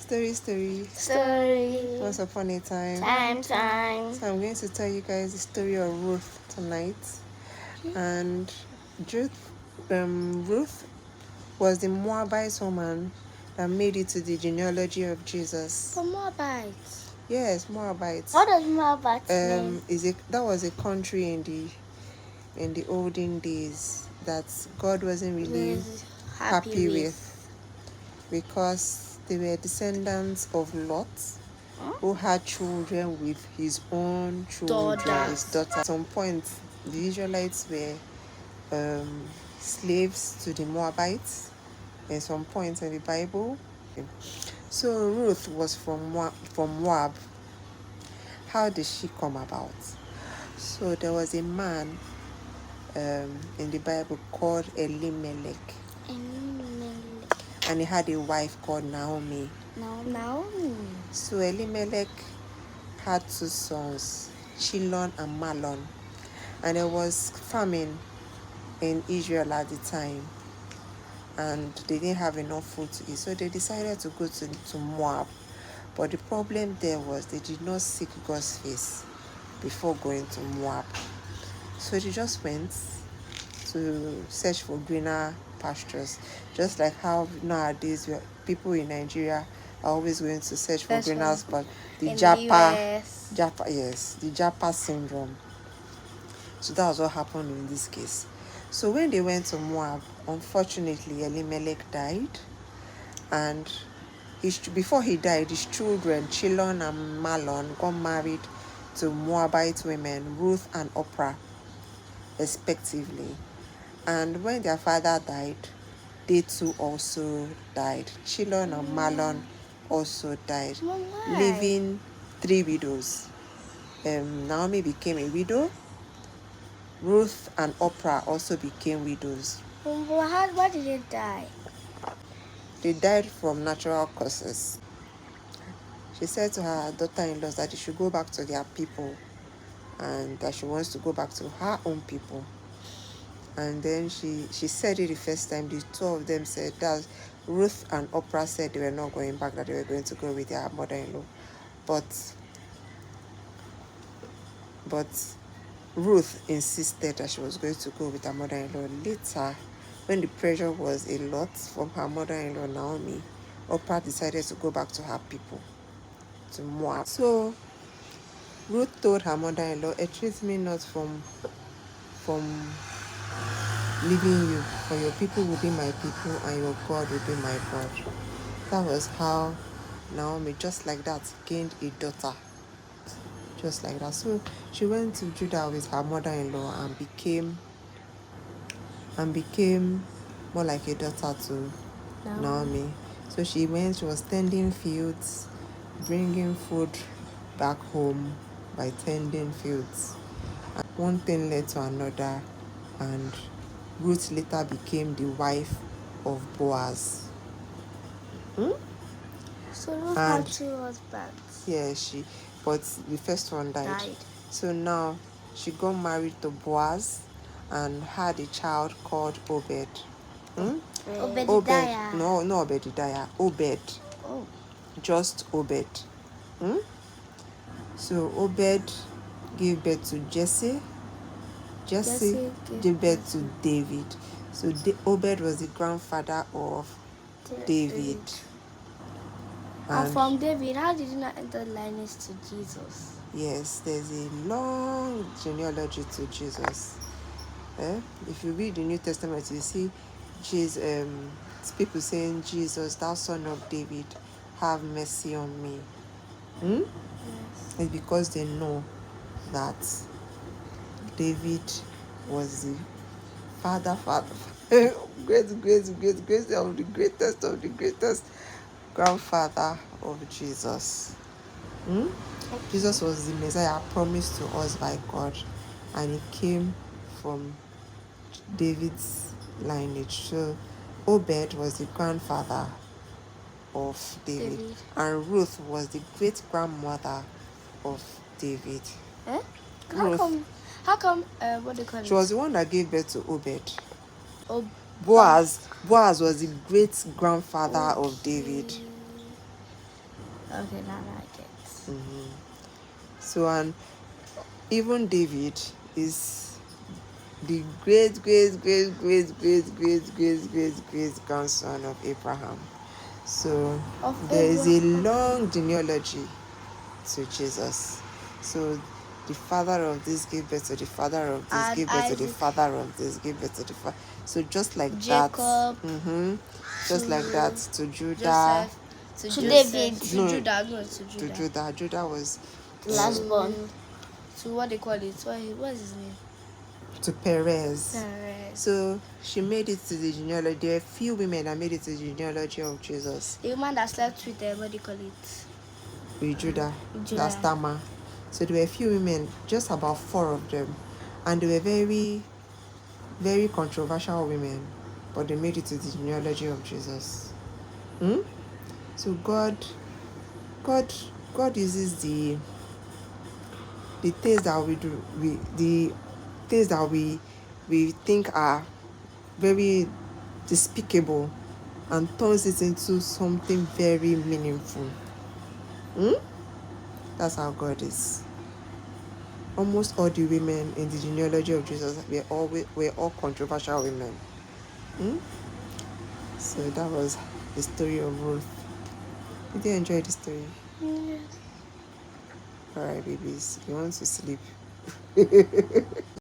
Story. Once upon a time. Time. So I'm going to tell you guys the story of Ruth tonight. And Ruth was the Moabite woman that made it to the genealogy of Jesus. For Moabites. Yes, Moabites. What does Moabite mean? That was a country in the olden days that God wasn't really happy with, because they were descendants of Lot, who had children with his own children, his daughter. At some point, the Israelites were slaves to the Moabites at some point in the Bible. So Ruth was from Moab. How did she come about? So there was a man in the Bible called Elimelech. And he had a wife called Naomi. So Elimelech had two sons, Chilon and Mahlon. And there was famine in Israel at the time, and they didn't have enough food to eat. So they decided to go to Moab. But the problem there was they did not seek God's face before going to Moab. So they just went to search for greener pastures, just like how nowadays people in Nigeria are always going to search for greener pastures. The Japa syndrome. So that was what happened in this case. So when they went to Moab, unfortunately Elimelech died, and before he died, his children Chilon and Mahlon got married to Moabite women, Ruth and Oprah, respectively. And when their father died, they too also died. Chilon and Mahlon also died, leaving 3 widows. Naomi became a widow. Ruth and Oprah also became widows. Why did they die? They died from natural causes. She said to her daughter-in-laws that they should go back to their people, and that she wants to go back to her own people. And then she said it the first time. The two of them said that Ruth and Oprah said they were not going back, that they were going to go with their mother-in-law. But Ruth insisted that she was going to go with her mother-in-law. Later, when the pressure was a lot from her mother-in-law Naomi, Oprah decided to go back to her people, to Moab. So Ruth told her mother-in-law, "Entreat me not from leaving you, for your people will be my people and your God will be my God." That was how Naomi, just like that, gained a daughter. Just like that. So she went to Judah with her mother-in-law and became more like a daughter to Naomi. So she was tending fields, bringing food back home by tending fields. And one thing led to another, and Ruth later became the wife of Boaz. So Ruth had 2 husbands. Yeah, but the first one died. So now she got married to Boaz and had a child called Obed. Obediah. No, not Obediah. Obed. Oh. Just Obed. So Obed gave birth to Jesse. Jesse gave birth to David. So Obed was the grandfather of David. And from David, how did he not enter lineage to Jesus? Yes, there's a long genealogy to Jesus. If you read the New Testament, you see people saying, "Jesus, thou son of David, have mercy on me." Yes. It's because they know that David was the father great of the greatest grandfather of Jesus. Jesus was the Messiah promised to us by God, and he came from David's lineage. So Obed was the grandfather of David. And Ruth was the great grandmother of David. How come what do you call it? She was the one that gave birth to Obed. Boaz was the great grandfather of David. Okay, now I get. So, and even David is the great grandson of Abraham. So Of there is a Abraham. long genealogy to Jesus. So the father of this gave birth to the father of this, And gave birth to the Isaac. father of this, gave birth to the father. So just like Jacob. that, just like that to Judah, Joseph. To David. To No, Judah. No, to to Judah. Judah. Judah was The last born. To what they call it. What's his name? to Perez. Perez. So she made it to the genealogy. There are few women that made it to the genealogy of Jesus. The woman that slept with what do you call it? With Judah, Judah. that's Tamar. So there were a few women, just about 4 of them, and they were very, very controversial women, but they made it to the genealogy of Jesus. So God uses the things that the things that we think are very despicable, and turns it into something very meaningful. That's how God is. Almost all the women in the genealogy of Jesus were all controversial women. So that was the story of Ruth. Did you enjoy the story? Yes. Alright, babies, you want to sleep.